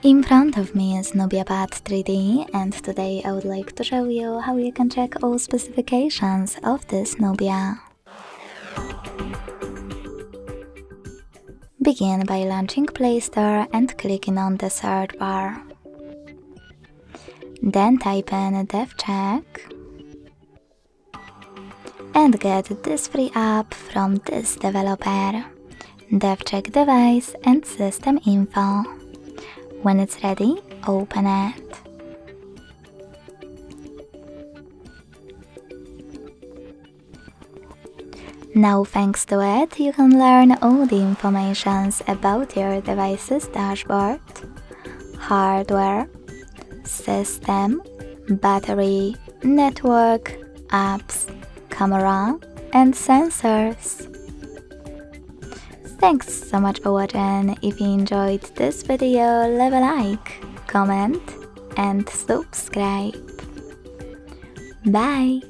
In front of me is Nubia Pad 3D, and today I would like to show you how you can check all specifications of this Nubia. Begin by launching Play Store and clicking on the search bar. Then type in DevCheck and get this free app from this developer, DevCheck device and system info. When it's ready, open it. Now, thanks to it, you can learn all the information about your device's dashboard, hardware, system, battery, network, apps, camera, and sensors. Thanks so much for watching. If you enjoyed this video, leave a like, comment, and subscribe. Bye!